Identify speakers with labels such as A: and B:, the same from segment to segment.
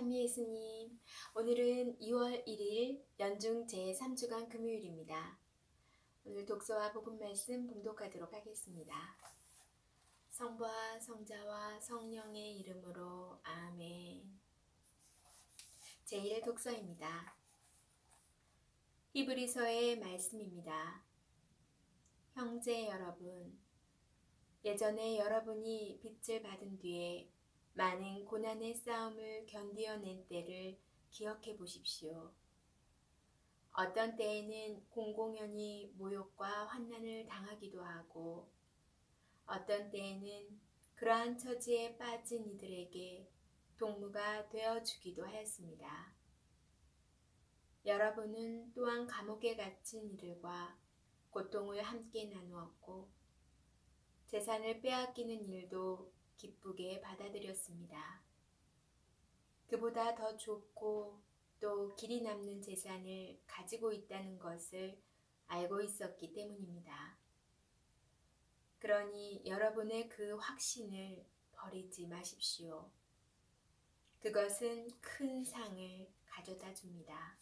A: 찬미 예수님, 오늘은 2월 1일 연중 제3주간 금요일입니다. 오늘 독서와 복음 말씀 봉독하도록 하겠습니다. 성부와 성자와 성령의 이름으로 아멘. 제1 독서입니다. 히브리서의 말씀입니다. 형제 여러분, 예전에 여러분이 빚을 받은 뒤에 많은 고난의 싸움을 견디어낸 때를 기억해 보십시오. 어떤 때에는 공공연히 모욕과 환난을 당하기도 하고, 어떤 때에는 그러한 처지에 빠진 이들에게 동무가 되어주기도 하였습니다. 여러분은 또한 감옥에 갇힌 이들과 고통을 함께 나누었고, 재산을 빼앗기는 일도 기쁘게 받아들였습니다. 그보다 더 좋고 또 길이 남는 재산을 가지고 있다는 것을 알고 있었기 때문입니다. 그러니 여러분의 그 확신을 버리지 마십시오. 그것은 큰 상을 가져다 줍니다.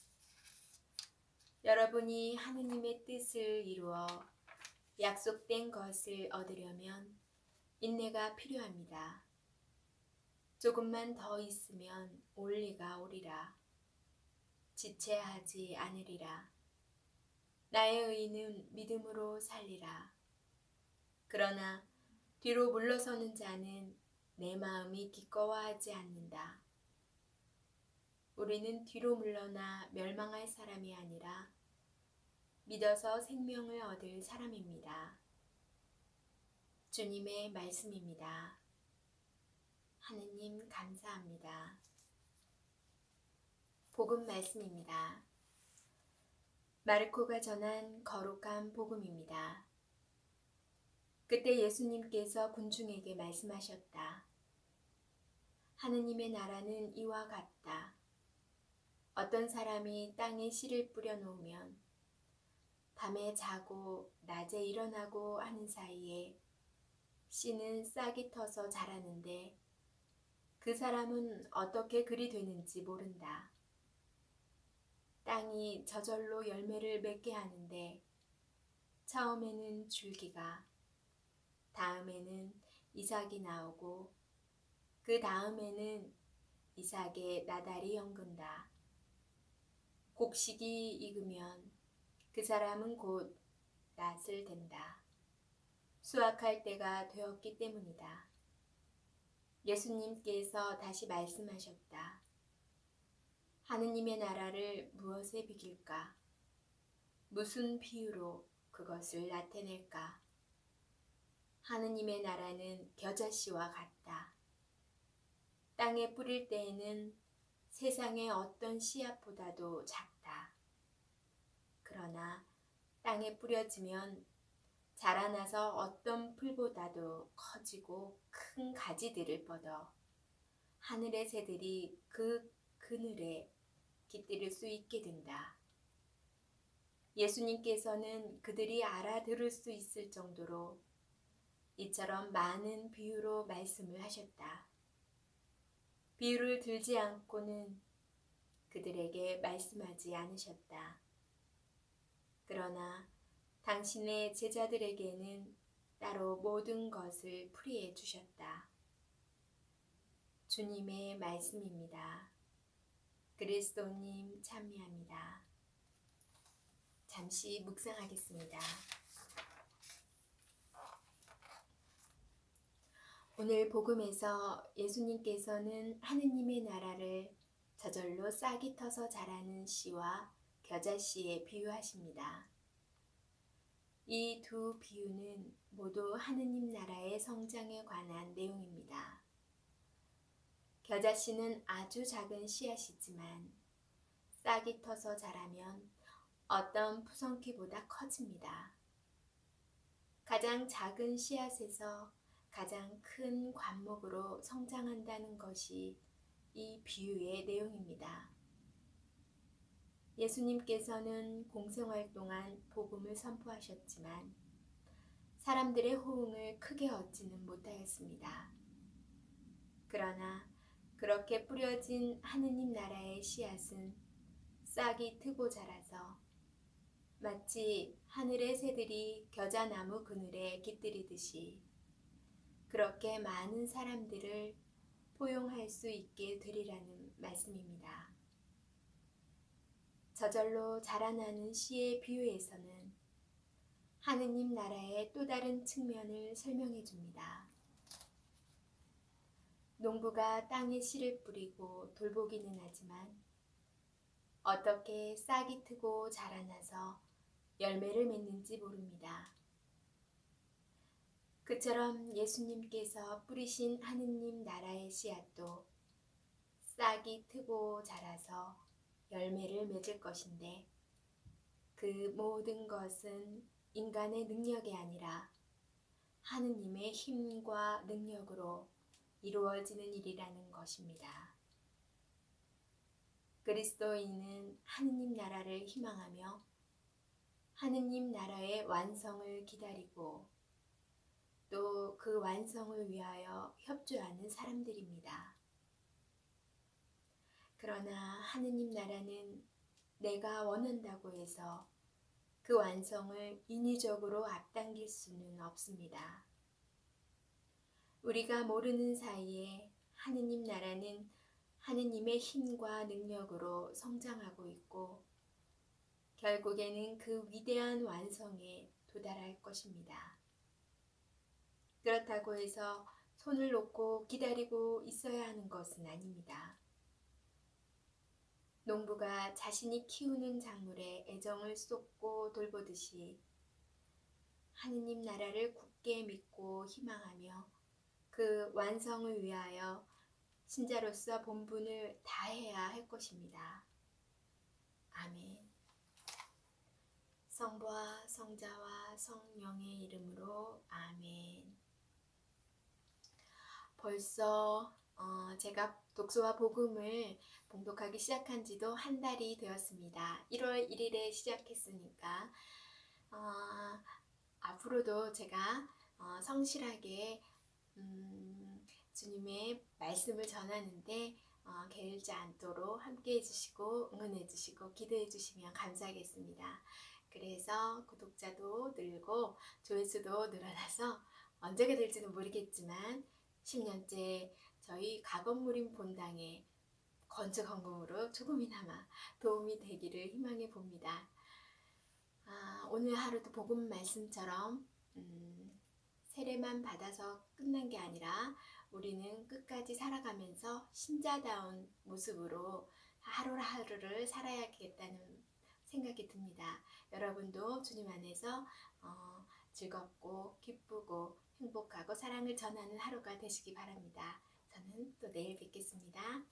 A: 여러분이 하느님의 뜻을 이루어 약속된 것을 얻으려면 인내가 필요합니다. 조금만 더 있으면 올리가 오리라. 지체하지 않으리라. 나의 의인은 믿음으로 살리라. 그러나 뒤로 물러서는 자는 내 마음이 기꺼워하지 않는다. 우리는 뒤로 물러나 멸망할 사람이 아니라 믿어서 생명을 얻을 사람입니다. 주님의 말씀입니다. 하느님 감사합니다. 복음 말씀입니다. 마르코가 전한 거룩한 복음입니다. 그때 예수님께서 군중에게 말씀하셨다. 하느님의 나라는 이와 같다. 어떤 사람이 땅에 씨를 뿌려 놓으면 밤에 자고 낮에 일어나고 하는 사이에 씨는 싹이 터서 자라는데 그 사람은 어떻게 그리 되는지 모른다. 땅이 저절로 열매를 맺게 하는데 처음에는 줄기가, 다음에는 이삭이 나오고 그 다음에는 이삭의 나달이 연근다. 곡식이 익으면 그 사람은 곧 낫을 댄다. 수확할 때가 되었기 때문이다. 예수님께서 다시 말씀하셨다. 하느님의 나라를 무엇에 비길까? 무슨 비유로 그것을 나타낼까? 하느님의 나라는 겨자씨와 같다. 땅에 뿌릴 때에는 세상의 어떤 씨앗보다도 작다. 그러나 땅에 뿌려지면 자라나서 어떤 풀보다도 커지고 큰 가지들을 뻗어 하늘의 새들이 그 그늘에 깃들일 수 있게 된다. 예수님께서는 그들이 알아들을 수 있을 정도로 이처럼 많은 비유로 말씀을 하셨다. 비유를 들지 않고는 그들에게 말씀하지 않으셨다. 그러나 당신의 제자들에게는 따로 모든 것을 풀이해 주셨다. 주님의 말씀입니다. 그리스도님 찬미합니다. 잠시 묵상하겠습니다. 오늘 복음에서 예수님께서는 하느님의 나라를 저절로 싹이 터서 자라는 씨와 겨자씨에 비유하십니다. 이 두 비유는 모두 하느님 나라의 성장에 관한 내용입니다. 겨자씨는 아주 작은 씨앗이지만 싹이 터서 자라면 어떤 푸성키보다 커집니다. 가장 작은 씨앗에서 가장 큰 관목으로 성장한다는 것이 이 비유의 내용입니다. 예수님께서는 공생활 동안 복음을 선포하셨지만 사람들의 호응을 크게 얻지는 못하였습니다. 그러나 그렇게 뿌려진 하느님 나라의 씨앗은 싹이 트고 자라서 마치 하늘의 새들이 겨자나무 그늘에 깃들이듯이 그렇게 많은 사람들을 포용할 수 있게 되리라는 말씀입니다. 저절로 자라나는 씨의 비유에서는 하느님 나라의 또 다른 측면을 설명해 줍니다. 농부가 땅에 씨를 뿌리고 돌보기는 하지만 어떻게 싹이 트고 자라나서 열매를 맺는지 모릅니다. 그처럼 예수님께서 뿌리신 하느님 나라의 씨앗도 싹이 트고 자라서 열매를 맺을 것인데 그 모든 것은 인간의 능력이 아니라 하느님의 힘과 능력으로 이루어지는 일이라는 것입니다. 그리스도인은 하느님 나라를 희망하며 하느님 나라의 완성을 기다리고 또 그 완성을 위하여 협조하는 사람들입니다. 그러나 하느님 나라는 내가 원한다고 해서 그 완성을 인위적으로 앞당길 수는 없습니다. 우리가 모르는 사이에 하느님 나라는 하느님의 힘과 능력으로 성장하고 있고 결국에는 그 위대한 완성에 도달할 것입니다. 그렇다고 해서 손을 놓고 기다리고 있어야 하는 것은 아닙니다. 농부가 자신이 키우는 작물에 애정을 쏟고 돌보듯이 하느님 나라를 굳게 믿고 희망하며 그 완성을 위하여 신자로서 본분을 다해야 할 것입니다. 아멘. 성부와 성자와 성령의 이름으로 아멘. 벌써 제가 독서와 복음을 봉독하기 시작한 지도 한 달이 되었습니다. 1월 1일에 시작했으니까 앞으로도 제가 성실하게 주님의 말씀을 전하는데 게을지 않도록 함께 해주시고 응원해 주시고 기도해 주시면 감사하겠습니다. 그래서 구독자도 늘고 조회수도 늘어나서 언제가 될지는 모르겠지만 10년째 저희 가건무림 본당의 건축 헌금으로 조금이나마 도움이 되기를 희망해 봅니다. 오늘 하루도 복음 말씀처럼 세례만 받아서 끝난 게 아니라 우리는 끝까지 살아가면서 신자다운 모습으로 하루하루를 살아야겠다는 생각이 듭니다. 여러분도 주님 안에서 즐겁고 기쁘고 행복하고 사랑을 전하는 하루가 되시기 바랍니다. 저는 또 내일 뵙겠습니다.